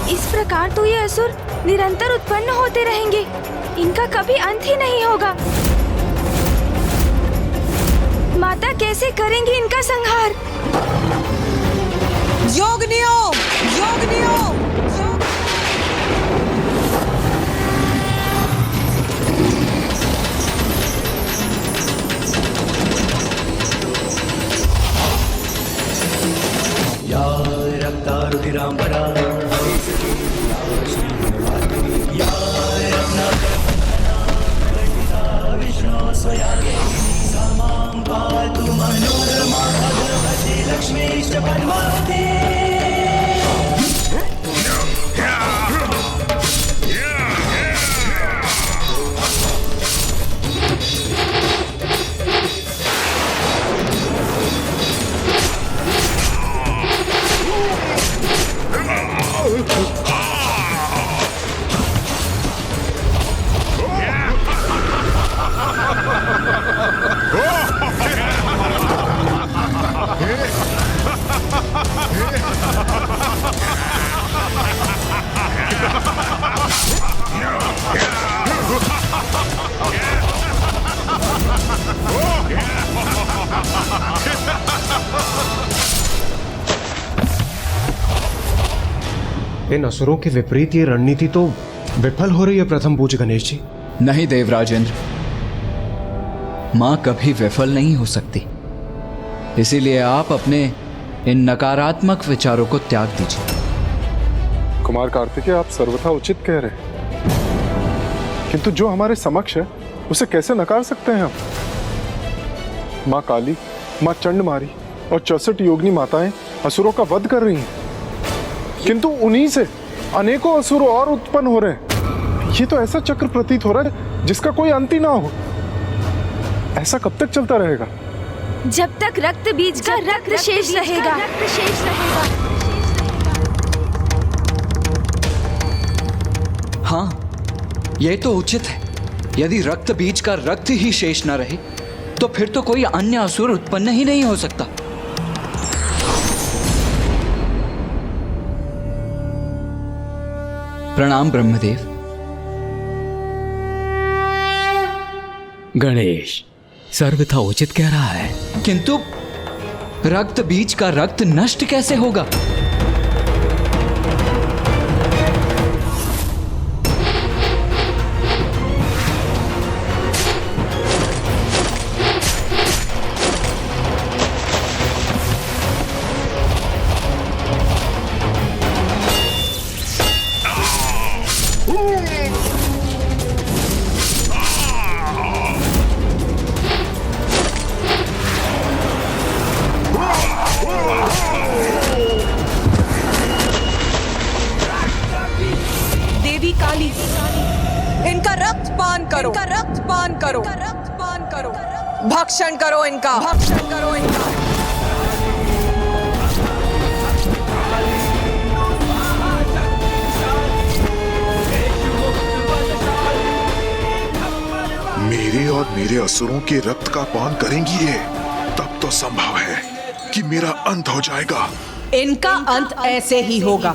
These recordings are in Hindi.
इस प्रकार तो ये असुर निरंतर उत्पन्न होते रहेंगे, इनका कभी अंत ही नहीं होगा। माता कैसे करेंगी इनका संहार? योगिनियों, योगिनियों, या रक्तारुधिरांबरा या विष्णु स्वयागे समां पातु मनोरमा भगवती लक्ष्मीश्च पद्मावती। इन असुरों के विपरीत ये रणनीति तो विफल हो रही है प्रथम पूज्य गणेश जी। नहीं देवराजेंद्र, मां कभी विफल नहीं हो सकती। इसीलिए आप अपने इन नकारात्मक विचारों को त्याग दीजिए। कुमार कार्तिकेय, आप सर्वथा उचित कह रहे हैं, किंतु जो हमारे समक्ष है उसे कैसे नकार सकते हैं हम? मां काली, मां चंडमारी और 64 योगिनी माताएं असुरों का वध कर रही हैं, किंतु उन्हीं से अनेकों असुर और उत्पन्न हो रहे हैं। ये तो ऐसा चक्र प्रतीत हो रहा है जिसका कोई अंत ही ना हो। ऐसा कब तक चलता रहेगा? जब तक रक्त बीज का रक्त शेष रहेगा। हाँ, यह तो उचित है। यदि रक्त बीज का रक्त ही शेष न रहे तो फिर तो कोई अन्य असुर उत्पन्न ही नहीं हो सकता। प्रणाम ब्रह्मदेव। गणेश सर्वथा उचित कह रहा है, किंतु रक्त बीज का रक्त नष्ट कैसे होगा? देवी काली, इनका रक्त पान करो, इनका रक्त पान करो, रक्त पान करो, भक्षण करो इनका, भक्षण करो इनका। मेरे और मेरे असुरों के रक्त का पान करेंगी ये, तब तो संभव है कि मेरा अंत हो जाएगा। इनका अंत ऐसे ही होगा।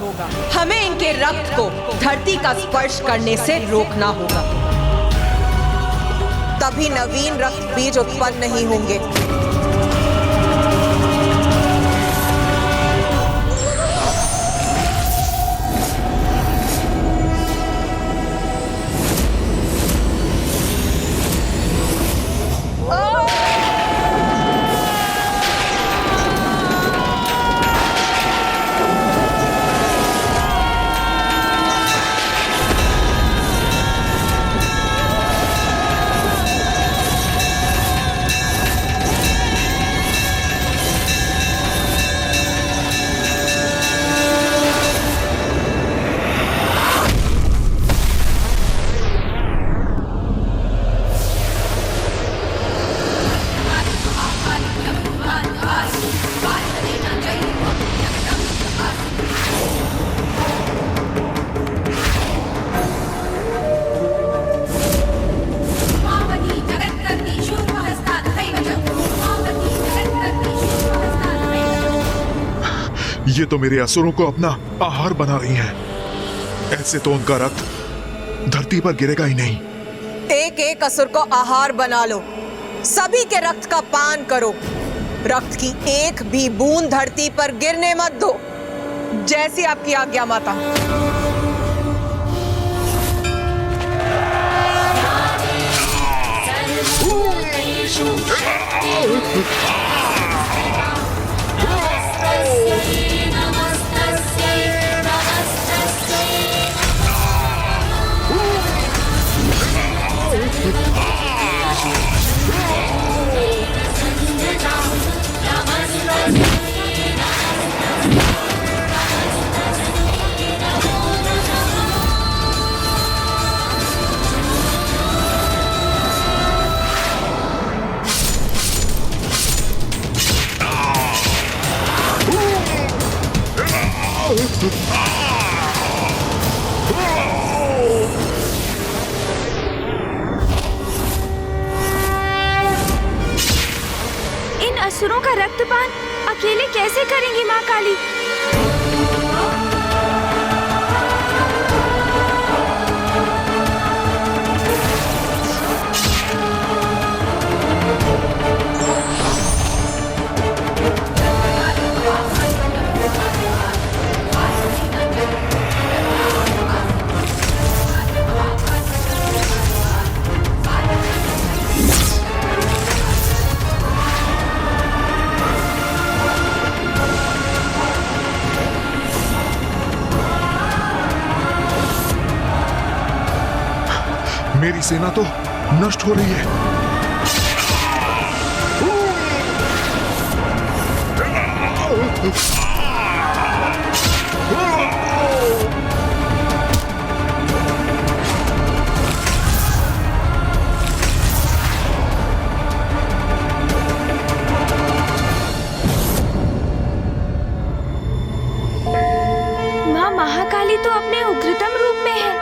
हमें इनके रक्त को धरती का स्पर्श करने से रोकना होगा, तभी नवीन रक्त बीज उत्पन्न नहीं होंगे। ये तो मेरे असुरों को अपना आहार बना रही हैं। ऐसे तो उनका रक्त धरती पर गिरेगा ही नहीं। एक एक असुर को आहार बना लो, सभी के रक्त का पान करो। रक्त की एक भी बूंद धरती पर गिरने मत दो। जैसी आपकी आज्ञा माता। इन असुरों का रक्तपान अकेले कैसे करेंगी माँ काली? मेरी सेना तो नष्ट हो रही है। माँ महाकाली तो अपने उग्रतम रूप में है।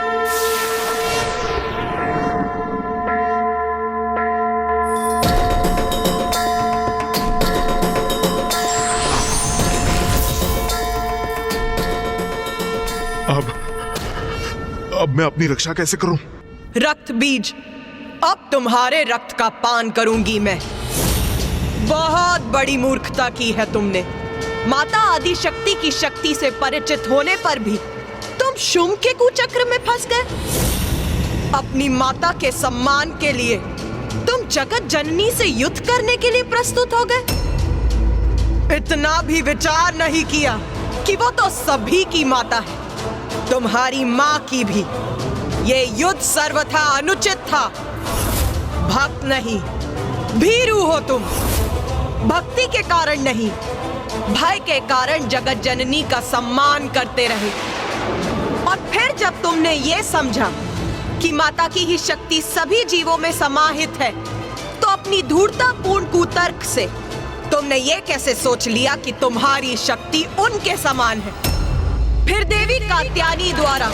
अब मैं अपनी रक्षा कैसे करूं? रक्त बीज, अब तुम्हारे रक्त का पान करूंगी मैं। बहुत बड़ी मूर्खता की है तुमने। माता आदि शक्ति की शक्ति से परिचित होने पर भी तुम शुंभ के कुचक्र में फंस गए। अपनी माता के सम्मान के लिए तुम जगत जननी से युद्ध करने के लिए प्रस्तुत हो गए। इतना भी विचार नहीं किया कि वो तो सभी की माता है, तुम्हारी माँ की भी। ये युद्ध सर्वथा अनुचित था। भक्त नहीं, भीरू हो तुम। भक्ति के कारण नहीं, भय के कारण जगत जननी का सम्मान करते रहे। और फिर जब तुमने ये समझा कि माता की ही शक्ति सभी जीवों में समाहित है, तो अपनी धूर्ततापूर्ण कुतर्क से तुमने ये कैसे सोच लिया कि तुम्हारी शक्ति उनके समान है। फिर देवी कात्यायनी द्वारा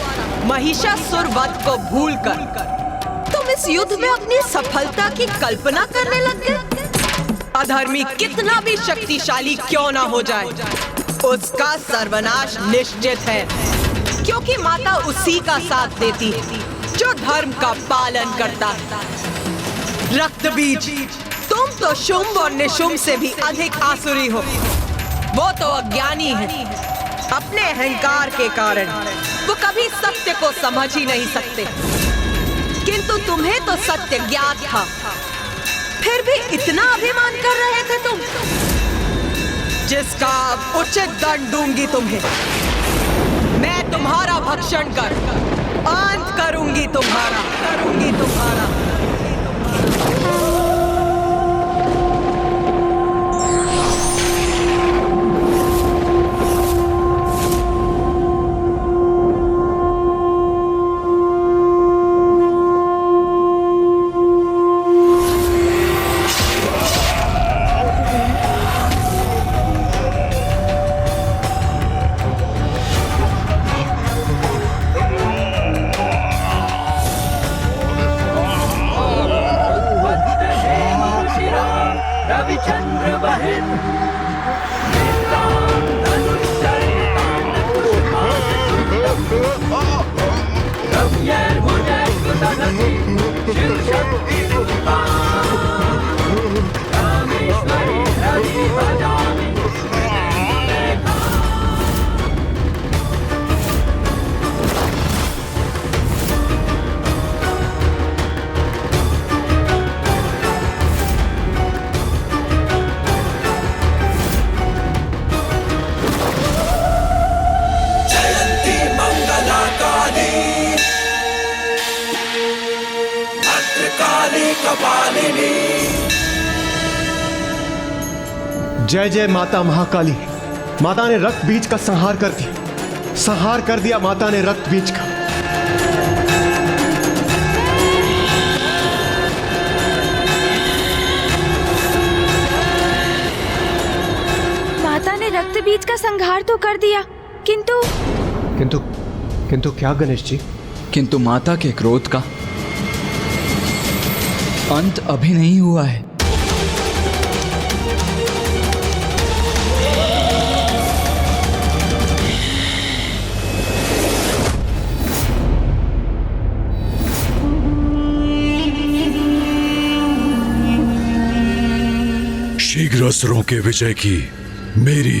महिषासुर वध को भूलकर तुम इस युद्ध में अपनी सफलता की कल्पना करने लग गए। अधर्मी कितना भी शक्तिशाली क्यों ना हो जाए, उसका सर्वनाश निश्चित है, क्योंकि माता उसी का साथ देती है जो धर्म का पालन करता है। रक्त बीज, तुम तो शुंभ और निशुंभ से भी अधिक आसुरी हो। वो तो अज्ञानी है। अपने अहंकार के कारण वो कभी सत्य को समझ ही नहीं सकते, किंतु तुम्हें तो सत्य ज्ञात था, फिर भी इतना अभिमान कर रहे थे तुम, जिसका उचित दंड दूंगी तुम्हें। मैं तुम्हारा भक्षण कर अंत करूंगी तुम्हारा। जय जय माता महाकाली। माता ने रक्त बीज का संहार कर दिया, संहार कर दिया माता ने रक्त बीज का। माता ने रक्त बीज का संहार तो कर दिया, किंतु किंतु किंतु क्या गणेश जी? किंतु माता के क्रोध का अंत अभी नहीं हुआ है। शीघ्र असुरों के विजय की मेरी